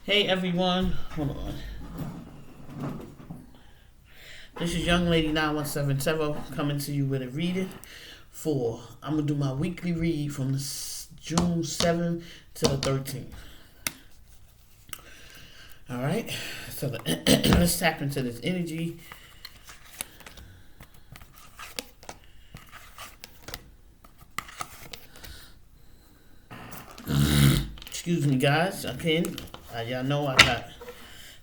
Hey everyone, hold on. This is Young Lady 9177 coming to you with a reading for. I'm gonna do my weekly read from June 7th to the 13th. All right, so let's tap into this energy. Excuse me, guys. Again, y'all know I got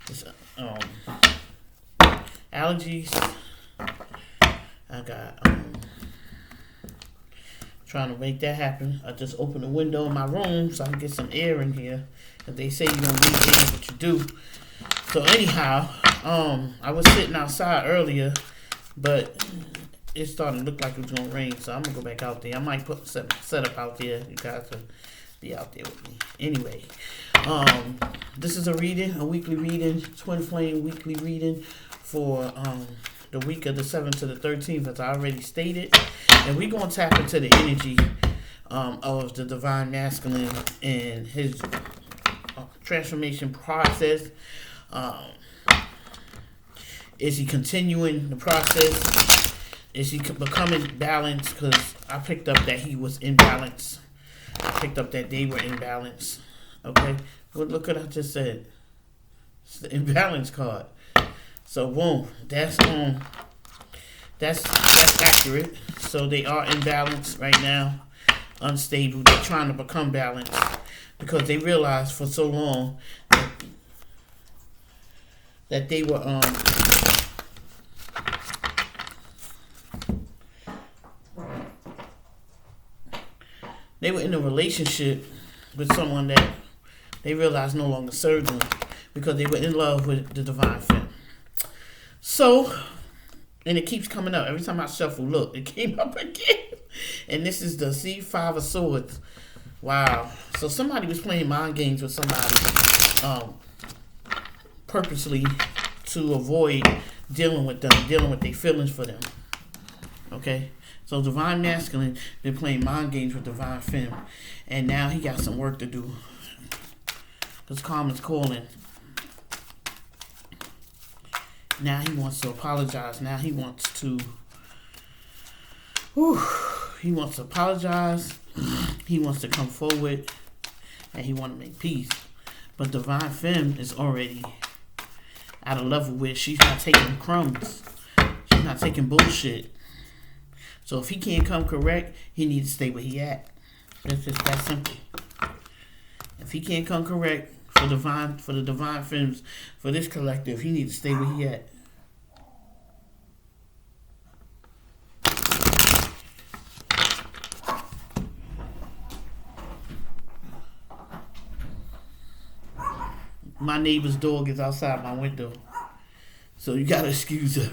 this allergies. I got trying to make that happen. I just opened the window in my room so I can get some air in here. If they say you don't need air, but you do. So anyhow, I was sitting outside earlier, but it started to look like it was gonna rain. So I'm gonna go back out there. I might put set up out there. You guys will be out there with me. Anyway, this is a weekly reading, Twin Flame weekly reading for the week of the 7th to the 13th, as I already stated. And we're going to tap into the energy of the Divine Masculine and his transformation process. Is he continuing the process? Is he becoming balanced? Because I picked up that he was in balance. I picked up that they were in balance. Okay? Well, look what I just said. It's the imbalance card. So boom, that's accurate. So they are in balance right now, unstable. They're trying to become balanced because they realized for so long that they were in a relationship with someone that they realized no longer served them because they were in love with the Divine Femme. So, and it keeps coming up. Every time I shuffle, look, it came up again. And this is the C5 of Swords. Wow. So somebody was playing mind games with somebody purposely to avoid dealing with their feelings for them. Okay? So Divine Masculine been playing mind games with Divine Femme. And now he got some work to do. Because Karma's calling. Now he wants to apologize. Now he wants to apologize. He wants to come forward. And he wants to make peace. But Divine Femme is already at a level where she's not taking crumbs. She's not taking bullshit. So if he can't come correct, he needs to stay where he at. It's just that simple. If he can't come correct for the Divine Femmes, for this collective, he needs to stay where he at. My neighbor's dog is outside my window, so you gotta excuse her.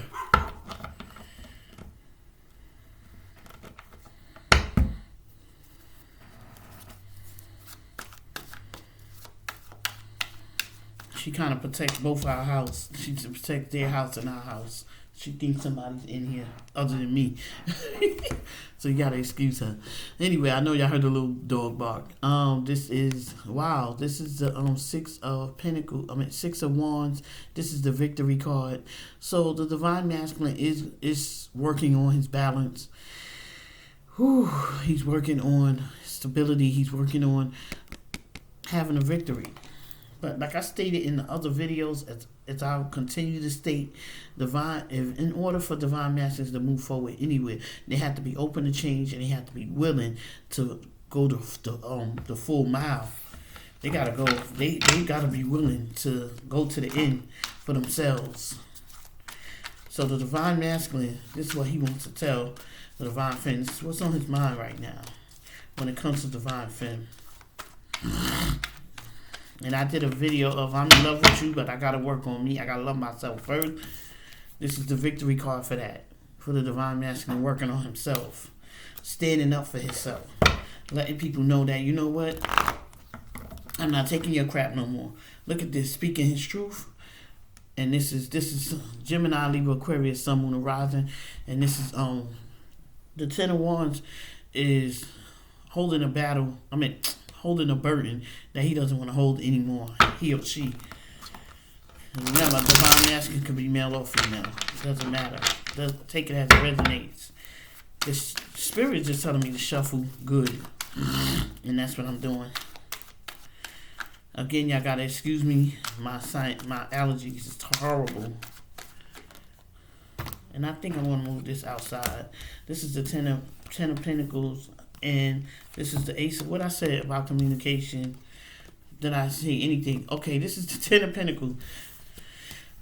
She kind of protects both our house. She protects their house and our house. She thinks somebody's in here other than me. So you gotta excuse her. Anyway, I know y'all heard the little dog bark. This is the Six of Wands. This is the Victory card. So the Divine Masculine is working on his balance. He's working on stability. He's working on having a victory. But like I stated in the other videos, as I'll continue to state, in order for Divine Masters to move forward anywhere, they have to be open to change and they have to be willing to go the full mile. They gotta go. They gotta be willing to go to the end for themselves. So the Divine Masculine, this is what he wants to tell the Divine Femme. This is what's on his mind right now when it comes to Divine Femme. And I did a video of I'm in love with you, but I gotta work on me. I gotta love myself first. This is the victory card for that. For the Divine Masculine working on himself. Standing up for himself. Letting people know that, you know what? I'm not taking your crap no more. Look at this. Speaking his truth. And this is Gemini, Libra, Aquarius, Sun, Moon, and Rising. And this is the Ten of Wands is holding a battle. holding a burden that he doesn't want to hold anymore. He or she. Remember, divine masculine can be male or female. It doesn't matter. Take it as it resonates. This spirit is just telling me to shuffle good. And that's what I'm doing. Again, y'all gotta excuse me. My allergies is horrible. And I think I want to move this outside. This is the Ten of Pentacles. And this is the Ace of what I said about communication. Did I say anything? Okay, this is the Ten of Pentacles.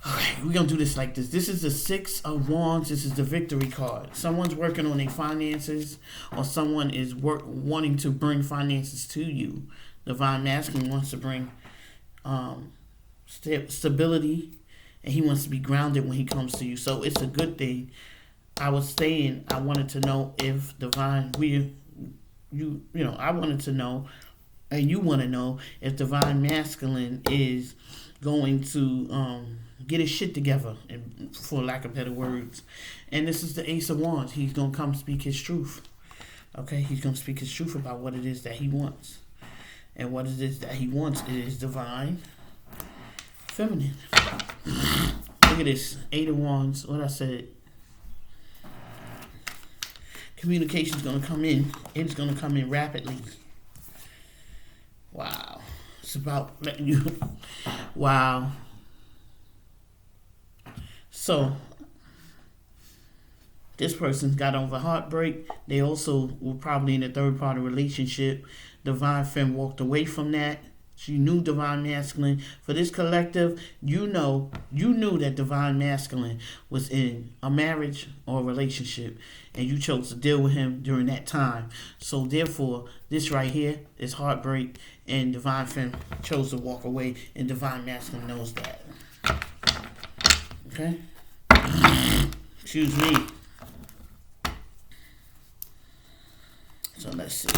Alright, we're going to do this like this. This is the Six of Wands. This is the victory card. Someone's working on their finances, or someone is wanting to bring finances to you. Divine Masculine wants to bring stability, and he wants to be grounded when he comes to you. So it's a good thing. I was saying I wanted to know if Divine, I wanted to know, and you want to know if Divine Masculine is going to get his shit together, and for lack of better words. And this is the Ace of Wands. He's going to come speak his truth. Okay, he's going to speak his truth about what it is that he wants. And what it is that he wants is divine feminine. Look at this. Eight of Wands. What I said. Communication is going to come in. It's going to come in rapidly. Wow. It's about letting you... Wow. So, this person's got over heartbreak. They also were probably in a third-party relationship. Divine Femme walked away from that. She knew Divine Masculine. For this collective, you knew that Divine Masculine was in a marriage or a relationship, and you chose to deal with him during that time. So therefore, this right here is heartbreak, and Divine Femme chose to walk away, and Divine Masculine knows that. Okay? Excuse me. So let's see.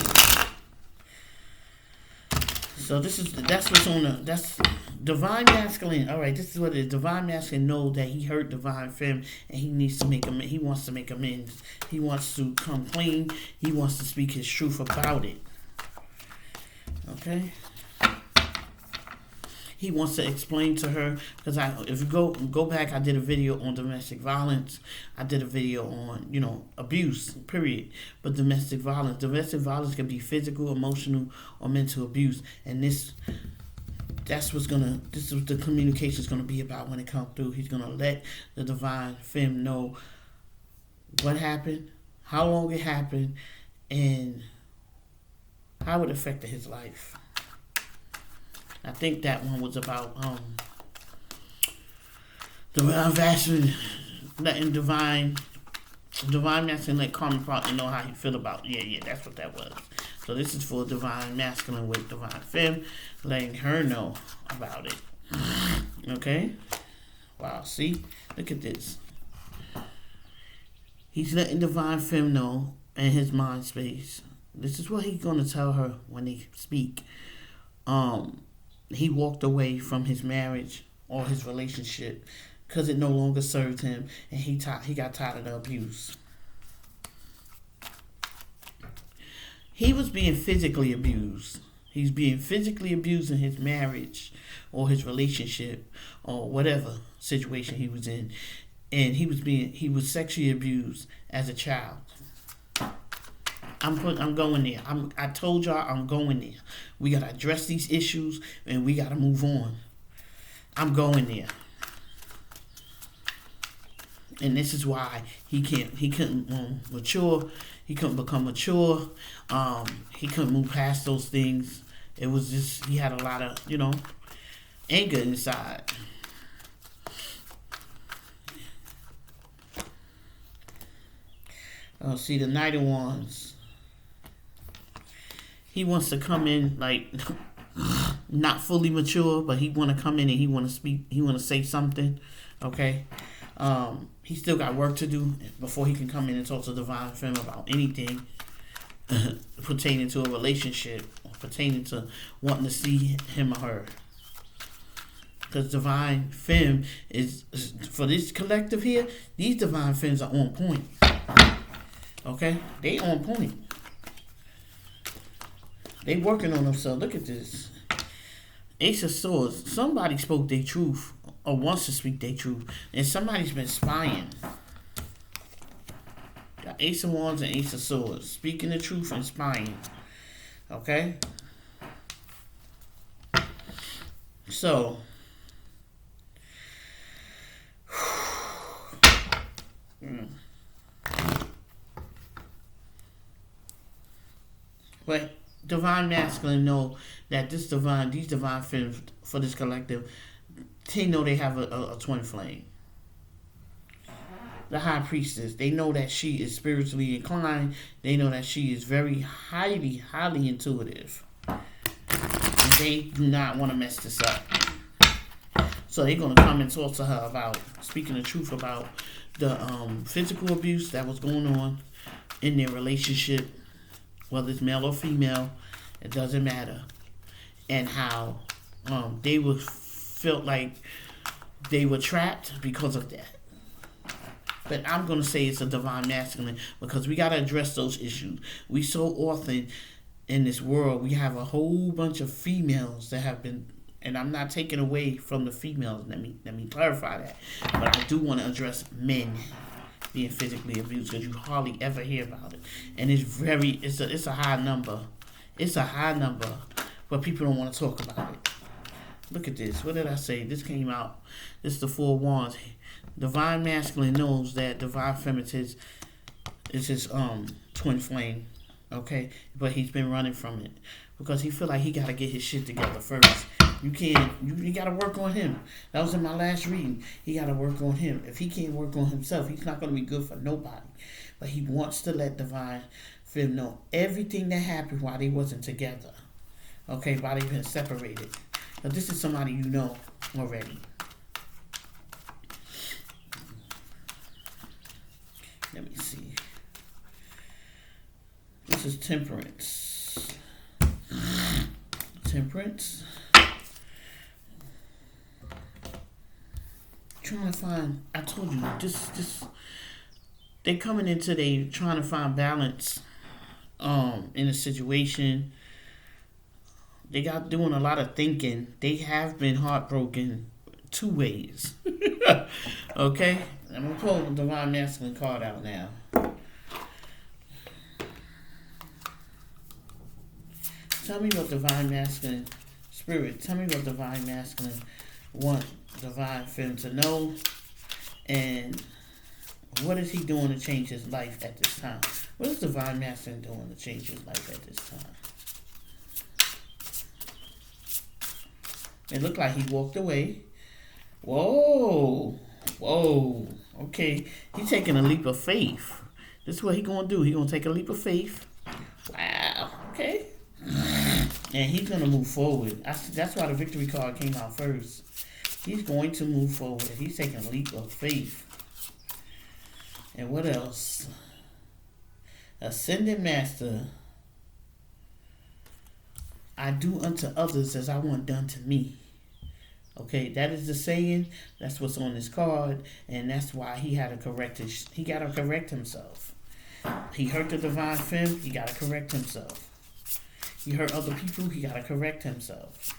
So that's what's on that's Divine Masculine. All right, this is what it is. Divine Masculine knows that he hurt Divine Femme, and he needs to make he wants to make amends. He wants to come clean. He wants to speak his truth about it. Okay. He wants to explain to her, because if you go back, I did a video on domestic violence. I did a video on, abuse, period. But domestic violence can be physical, emotional, or mental abuse. And this is what the communication is gonna be about when it comes through. He's gonna let the Divine Femme know what happened, how long it happened, and how it affected his life. I think that one was about Divine Masculine letting Divine Masculine let Karmic Partner know how he feel about it. Yeah, that's what that was. So this is for Divine Masculine with Divine Femme, letting her know about it. Okay? Wow, see? Look at this. He's letting Divine Femme know in his mind space. This is what he's going to tell her when they speak. He walked away from his marriage or his relationship because it no longer served him, and he got tired of the abuse. He was being physically abused. He's being physically abused in his marriage or his relationship or whatever situation he was in, and he was sexually abused as a child. I'm going there. I told y'all I'm going there. We gotta address these issues, and we gotta move on. I'm going there. And this is why he couldn't mature. He couldn't become mature. He couldn't move past those things. It was just, he had a lot of, anger inside. See, the Knight of Wands. He wants to come in like not fully mature, but he want to come in and he want to speak. He want to say something. Okay. He still got work to do before he can come in and talk to Divine Femme about anything pertaining to a relationship, or pertaining to wanting to see him or her. Because Divine Femme is, for this collective here, these Divine Femmes are on point. Okay? They on point. They working on themselves. Look at this. Ace of Swords. Somebody spoke their truth or wants to speak their truth. And somebody's been spying. Got Ace of Wands and Ace of Swords. Speaking the truth and spying. Okay? So. But divine masculine know that these divine films for this collective, they know they have a twin flame. The high priestess, they know that she is spiritually inclined. They know that she is very highly intuitive. And they do not want to mess this up. So they're going to come and talk to her about speaking the truth about the physical abuse that was going on in their relationship, whether it's male or female, it doesn't matter. And how they felt like they were trapped because of that. But I'm going to say it's a divine masculine because we got to address those issues. We so often in this world, we have a whole bunch of females that have been, and I'm not taking away from the females, let me clarify that. But I do want to address men being physically abused because you hardly ever hear about it. And it's a high number. It's a high number, but people don't want to talk about it. Look at this. What did I say? This came out. This is the Four Wands. Divine masculine knows that divine feminine is his twin flame, okay? But he's been running from it because he feel like he got to get his shit together first. You got to work on him. That was in my last reading. He got to work on him. If he can't work on himself, he's not going to be good for nobody. But he wants to let divine feminine know everything that happened while they wasn't together, okay? While they been separated. Now this is somebody you know already. Let me see. This is Temperance. Temperance. Trying to find. I told you this. They coming into trying to find balance. In a situation. They got doing a lot of thinking. They have been heartbroken 2 ways. Okay? I'm going to pull the Divine Masculine card out now. Tell me what Divine Masculine Spirit, tell me what Divine Masculine want Divine Feminine to know. And what is he doing to change his life at this time? What is Divine Masculine doing to change his life at this time? It looked like he walked away. Whoa. Okay. He's taking a leap of faith. This is what he's going to do. He's going to take a leap of faith. Wow. Okay. And he's going to move forward. That's why the victory card came out first. He's going to move forward. He's taking a leap of faith. And what else? Ascended Master. I do unto others as I want done to me. Okay, that is the saying. That's what's on this card, and that's why he had to correct his. He got to correct himself. He hurt the divine femme. He got to correct himself. He hurt other people. He got to correct himself.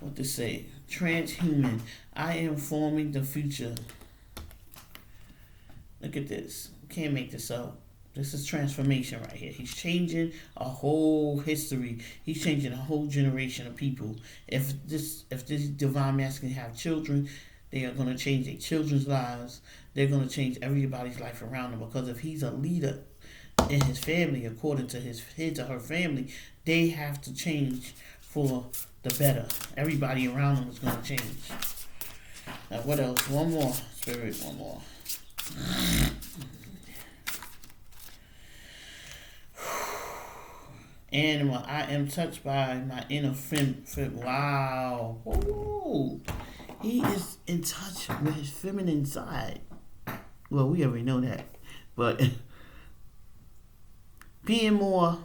What to say? Transhuman. I am forming the future. Look at this. Can't make this up. This is transformation right here. He's changing a whole history. He's changing a whole generation of people. If this divine masculine have children, they are going to change their children's lives. They're going to change everybody's life around them. Because if he's a leader in his family, according to his or her family, they have to change for the better. Everybody around them is going to change. Now what else? One more, Spirit. One more. Animal, I am touched by my inner wow. Ooh. He is in touch with his feminine side. Well, we already know that. But being more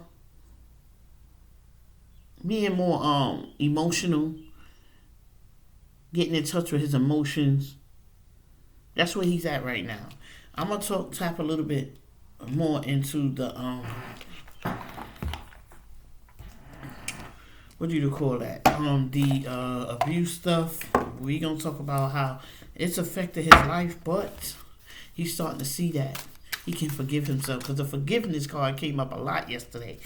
emotional, getting in touch with his emotions. That's where he's at right now. I'm going to tap a little bit more into the what do you call that? The abuse stuff. We gonna talk about how it's affected his life, but he's starting to see that he can forgive himself, because the forgiveness card came up a lot yesterday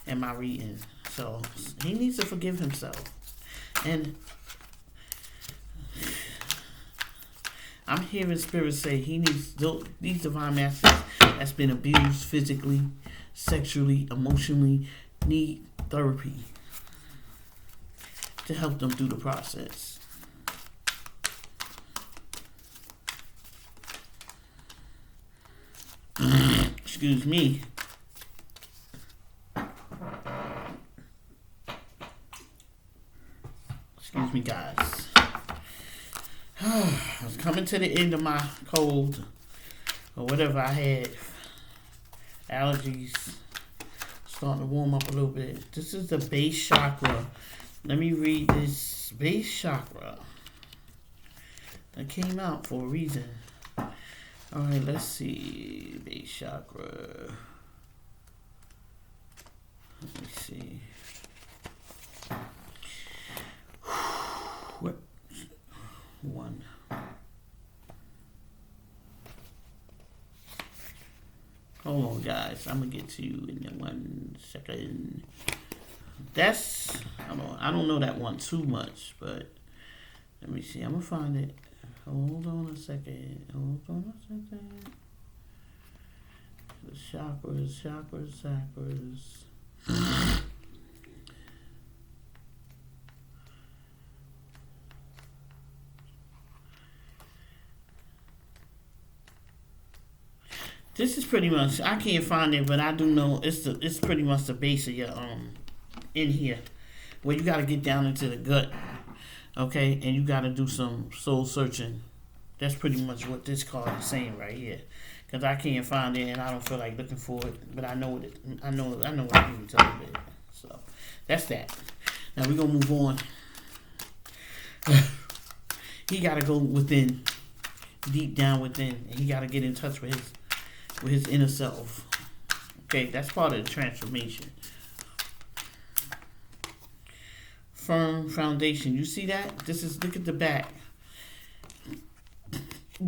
in my reading. So he needs to forgive himself, and I'm hearing spirit say he needs these divine masters that's been abused physically, sexually, emotionally, need therapy to help them through the process. Excuse me. Excuse me, guys. I was coming to the end of my cold or whatever I had. Allergies starting to warm up a little bit. This is the base chakra. Let me read this base chakra. That came out for a reason. Alright, let's see. Base chakra. Let me see. What? One. Hold on, guys. I'm gonna get to you in 1 second. That's, I don't know that one too much, but let me see. I'm gonna find it. Hold on a second. The chakras. This is pretty much, I can't find it, but I do know it's pretty much the base of your in here, where you got to get down into the gut, okay, and you got to do some soul searching. That's pretty much what this card is saying right here, because I can't find it and I don't feel like looking for it, but I know it. I know what I can tell you. So that's that. Now we're gonna move on. He got to go within, deep down within, and he got to get in touch with his inner self. Okay, that's part of the transformation. Firm foundation. You see that? Look at the back.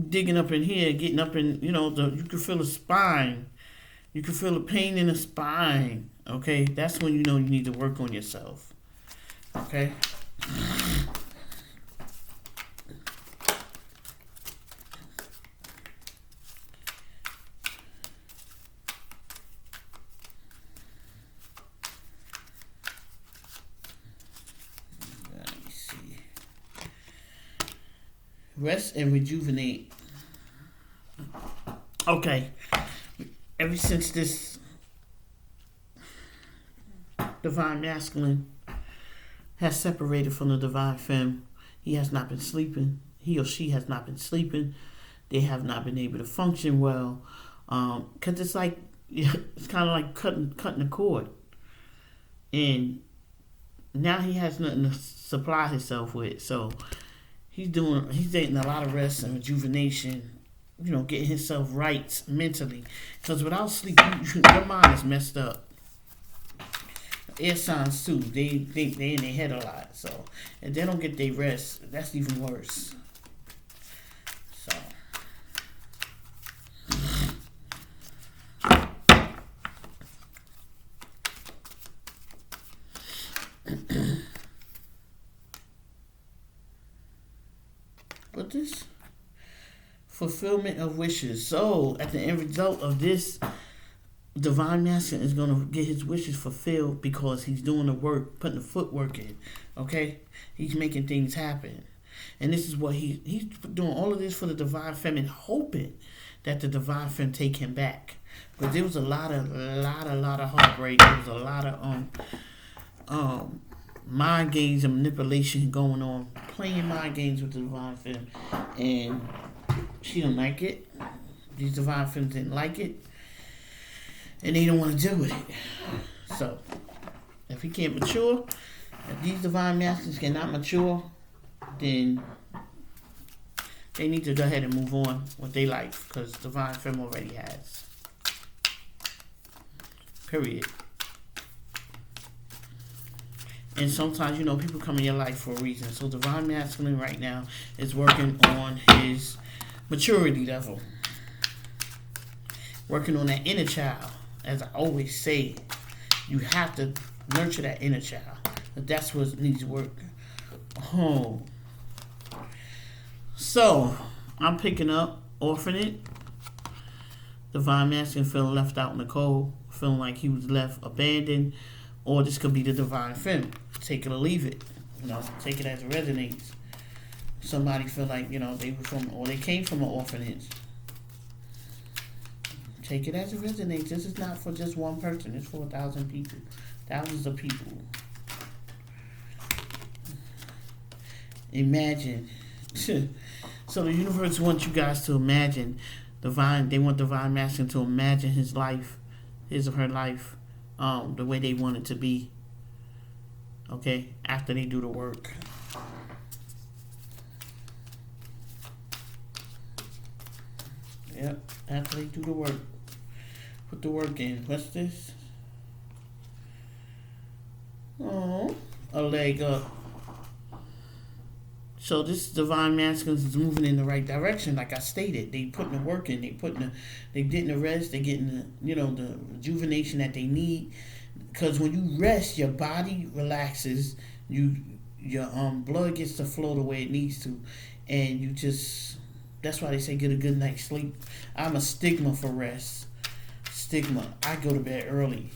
Digging up in here, getting up in, you can feel the spine. You can feel the pain in the spine. Okay, that's when you know you need to work on yourself. Okay. Rest and rejuvenate. Okay. Ever since this divine masculine has separated from the divine femme, he has not been sleeping. He or she has not been sleeping. They have not been able to function well. Because it's like, it's kind of like cutting the cord. And now he has nothing to supply himself with. So he's taking a lot of rest and rejuvenation, getting himself right mentally. Because without sleep, your mind is messed up. Air signs too, they in their head a lot. So if they don't get their rest, that's even worse. So but this fulfillment of wishes. So at the end result of this, divine masculine is going to get his wishes fulfilled because he's doing the work, putting the footwork in. Okay, he's making things happen, and this is what he's doing all of this for the divine feminine, hoping that the divine femme take him back. But there was a lot of heartbreak. There was a lot of mind games and manipulation going on, playing mind games with the divine femme, and she don't like it. These divine femmes didn't like it, and they don't want to deal with it. So if he can't mature, if these divine masters cannot mature, then they need to go ahead and move on with their life, because divine femme already has. Period. And sometimes, you know, people come in your life for a reason. So Divine Masculine right now is working on his maturity level. Working on that inner child. As I always say, you have to nurture that inner child. But that's what needs work. Oh. So, I'm picking up Orphanate. Divine Masculine feeling left out in the cold. Feeling like he was left abandoned. Or this could be the Divine Femme. Take it or leave it. You know, take it as it resonates. Somebody feel like, you know, they were from, or they came from an orphanage. Take it as it resonates. This is not for just one person. It's for 1,000 people. Thousands of people. Imagine. So the universe wants you guys to imagine they want Divine Masculine to imagine his life, his or her life, the way they want it to be. Okay, after they do the work. Yep, after they do the work. Put the work in. What's this? Oh, a leg up. So this Divine Masculine is moving in the right direction, like I stated. They putting the work in. They getting the rest. They getting the, you know, the rejuvenation that they need. Because when you rest, your body relaxes. Your blood gets to flow the way it needs to, and you just. That's why they say get a good night's sleep. I'm a stigma for rest. Stigma. I go to bed early.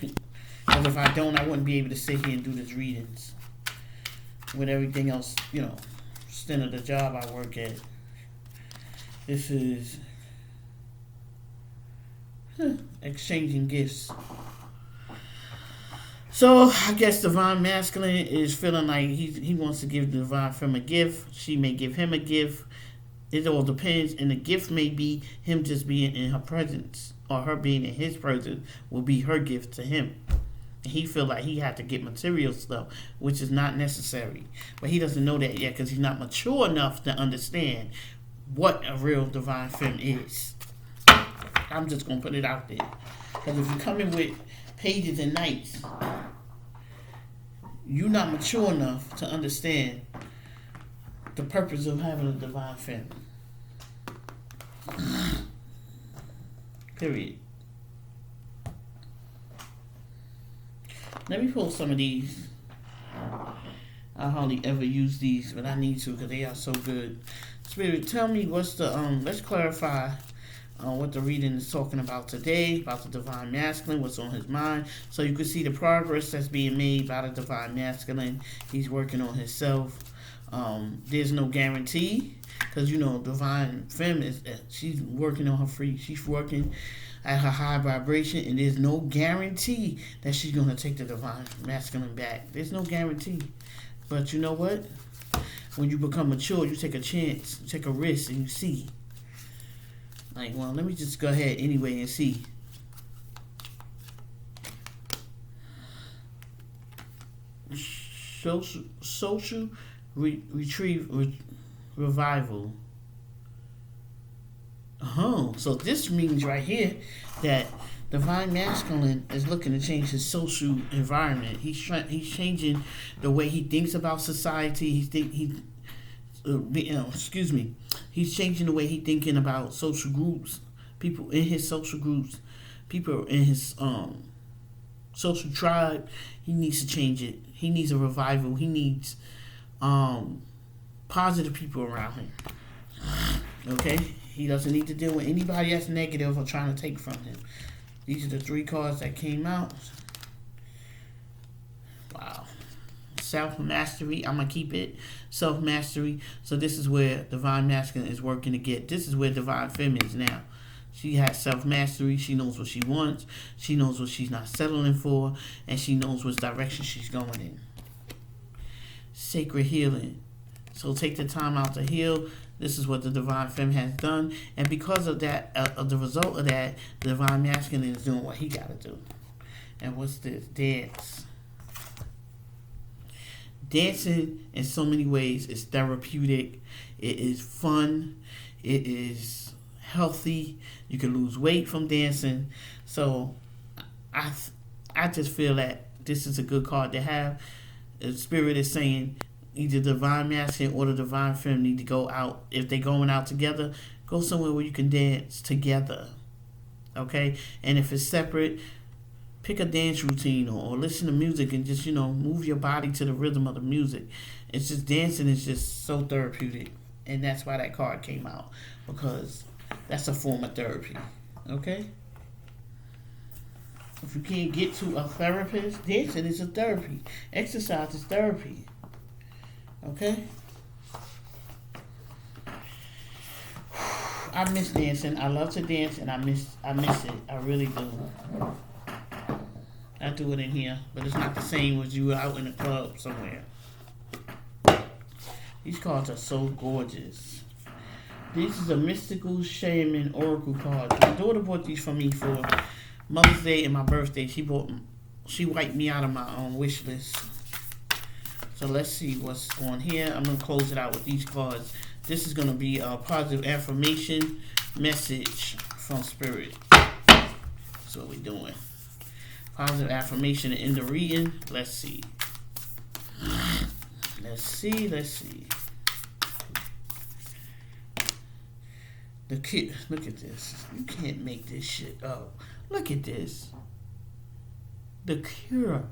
Because if I don't, I wouldn't be able to sit here and do these readings. With everything else, you know, extent of the job I work at. This is exchanging gifts. So I guess Divine Masculine is feeling like he wants to give the Divine Femme a gift. She may give him a gift. It all depends, and the gift may be him just being in her presence, or her being in his presence will be her gift to him. And he feel like he had to get material stuff, which is not necessary. But he doesn't know that yet because he's not mature enough to understand what a real Divine Femme is. I'm just going to put it out there. Because if you come in with pages and knights, you're not mature enough to understand the purpose of having a Divine Femme. Period. Let me pull some of these. I hardly ever use these, but I need to because they are so good. Spirit, tell me what's the let's clarify what the reading is talking about today, about the Divine Masculine, what's on his mind, so you can see the progress that's being made by the Divine Masculine. He's working on himself. There's no guarantee, because you know Divine Femme she's working on her free. She's working at her high vibration, and there's no guarantee that she's gonna take the Divine Masculine back. There's no guarantee. But you know what? When you become mature, you take a chance, you take a risk, and you see. Like, well, let me just go ahead anyway and see. Social revival. So this means right here that Divine Masculine is looking to change his social environment. He's changing the way he thinks about society. He's changing the way he's thinking about social groups, people in his social groups, people in his social tribe. He needs to change it. He needs a revival. He needs positive people around him. Okay? He doesn't need to deal with anybody that's negative or trying to take from him. These are the 3 cards that came out. Wow. Self-mastery. I'm going to keep it. Self-mastery. So this is where Divine Masculine is working to get. This is where Divine Femme is now. She has self-mastery. She knows what she wants. She knows what she's not settling for. And she knows which direction she's going in. Sacred healing. So take the time out to heal. This is what the Divine Femme has done. And because of that, of the result of that, the Divine Masculine is doing what he got to do. And what's this? Dance. Dancing in so many ways is therapeutic. It is fun. It is healthy. You can lose weight from dancing. So I just feel that this is a good card to have. The spirit is saying either divine masculine or the divine feminine need to go out. If they're going out together, go somewhere where you can dance together. Okay? And if it's separate, pick a dance routine or listen to music and just, move your body to the rhythm of the music. It's just dancing is just so therapeutic. And that's why that card came out. Because that's a form of therapy. Okay? If you can't get to a therapist, dancing is a therapy. Exercise is therapy. Okay? I miss dancing. I love to dance and I miss it. I really do. I do it in here, but it's not the same as you out in the club somewhere. These cards are so gorgeous. This is a mystical shaman oracle card. My daughter bought these for me for Mother's Day and my birthday. She wiped me out of my own wish list. So let's see what's on here. I'm gonna close it out with these cards. This is gonna be a positive affirmation message from Spirit. That's what we're doing. Positive affirmation in the reading. Let's see. Let's see. The kid, look at this. You can't make this shit up. Look at this. The cure.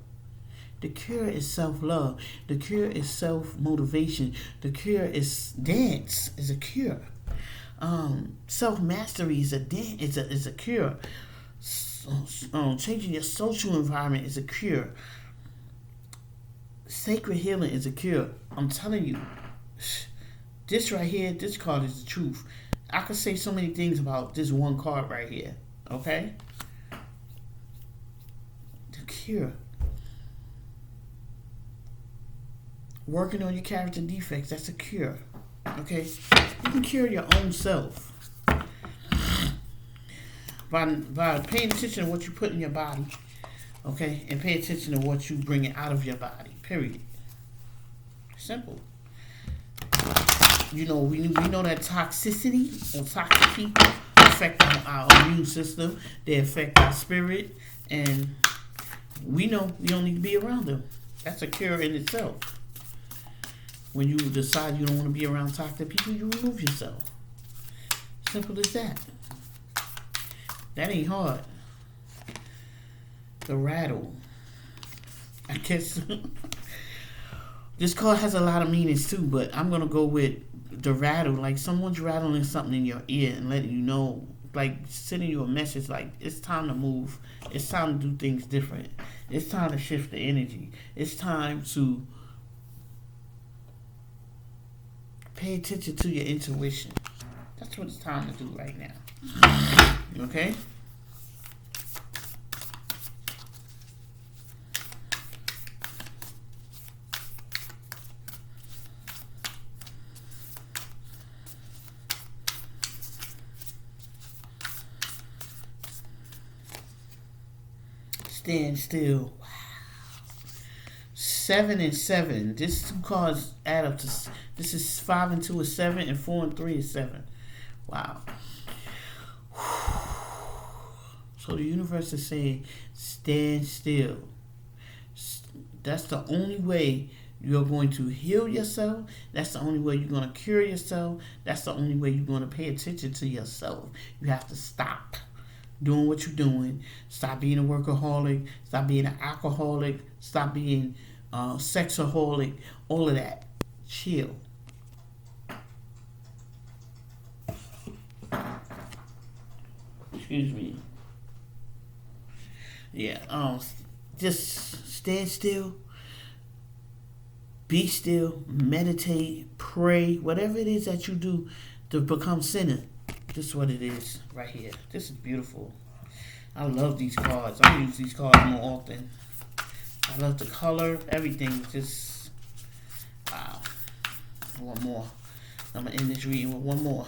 The cure is self-love. The cure is self-motivation. The cure is dance. Is a cure. Self-mastery is a cure. Changing your social environment is a cure. Sacred healing is a cure. I'm telling you, this right here, this card is the truth. I could say so many things about this one card right here. Okay? The cure. Working on your character defects, that's a cure. Okay? You can cure your own self. By paying attention to what you put in your body. Okay? And pay attention to what you bring out of your body. Period. Simple. We know that toxicity or toxic people affect our immune system. They affect our spirit. And we know we don't need to be around them. That's a cure in itself. When you decide you don't want to be around toxic people, you remove yourself. Simple as that. That ain't hard. The rattle. I guess this card has a lot of meanings too, but I'm going to go with the rattle. Like someone's rattling something in your ear and letting you know, like sending you a message like it's time to move. It's time to do things different. It's time to shift the energy. It's time to pay attention to your intuition. That's what it's time to do right now. Okay? Stand still. Wow. 7 and 7. This two cards add up to. This is 5 and 2 is 7, and 4 and 3 is 7. Wow. So the universe is saying, stand still. That's the only way you're going to heal yourself. That's the only way you're going to cure yourself. That's the only way you're going to pay attention to yourself. You have to stop doing what you're doing. Stop being a workaholic. Stop being an alcoholic. Stop being sexaholic. All of that. Chill. Excuse me. Yeah. Just stand still. Be still. Meditate. Pray. Whatever it is that you do to become centered. This is what it is right here. This is beautiful. I love these cards. I use these cards more often. I love the color, everything. Just wow. One more. I'm gonna end this reading with one more.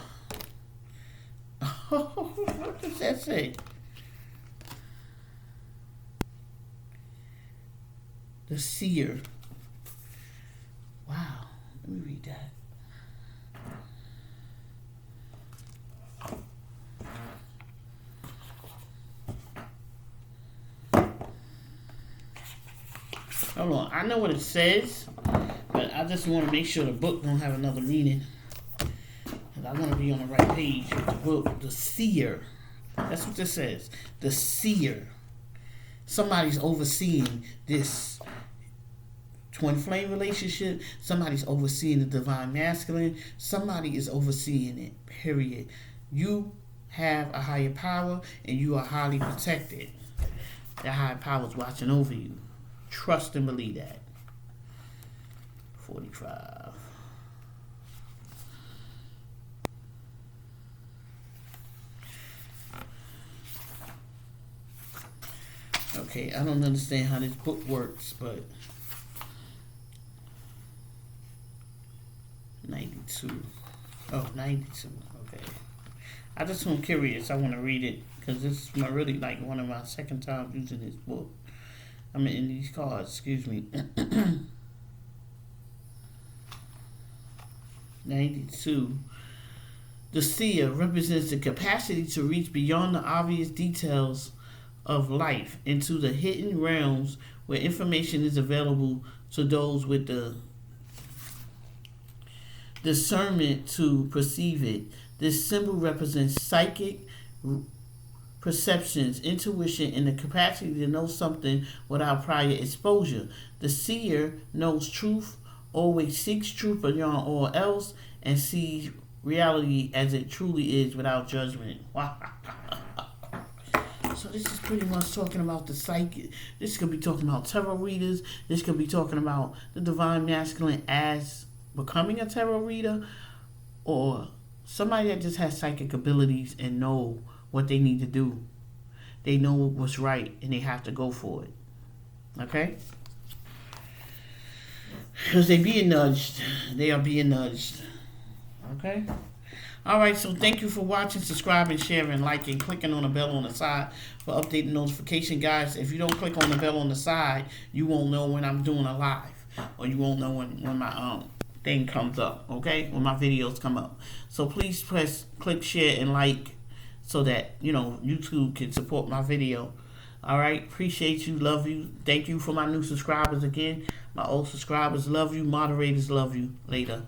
What does that say? The seer. Wow. Let me read that. Hold on. I know what it says, but I just want to make sure the book don't have another meaning. And I want to be on the right page with the book. The seer. That's what this says. The seer. Somebody's overseeing this twin flame relationship. Somebody's overseeing the divine masculine. Somebody is overseeing it. Period. You have a higher power and you are highly protected. That higher power is watching over you. Trust and believe that. 45. Okay, I don't understand how this book works, but 92. Oh, 92. Okay. I just am curious. I want to read it because this is really like one of my second times using this book. I mean, in these cards, excuse me. 92. The seer represents the capacity to reach beyond the obvious details of life into the hidden realms where information is available to those with the discernment to perceive it. This symbol represents psychic perceptions, intuition, and the capacity to know something without prior exposure. The seer knows truth, always seeks truth beyond all else, and sees reality as it truly is without judgment. So this is pretty much talking about the psychic. This could be talking about tarot readers. This could be talking about the divine masculine as becoming a tarot reader, or somebody that just has psychic abilities and know what they need to do. They know what's right and they have to go for it. Okay? Because they being nudged. They are being nudged. Okay? Alright, so thank you for watching, subscribing, sharing, liking, clicking on the bell on the side for updated notification. Guys, if you don't click on the bell on the side, you won't know when I'm doing a live. Or you won't know when my thing comes up. Okay? When my videos come up. So please click, share, and like so that, YouTube can support my video. Alright? Appreciate you. Love you. Thank you for my new subscribers again. My old subscribers love you. Moderators love you. Later.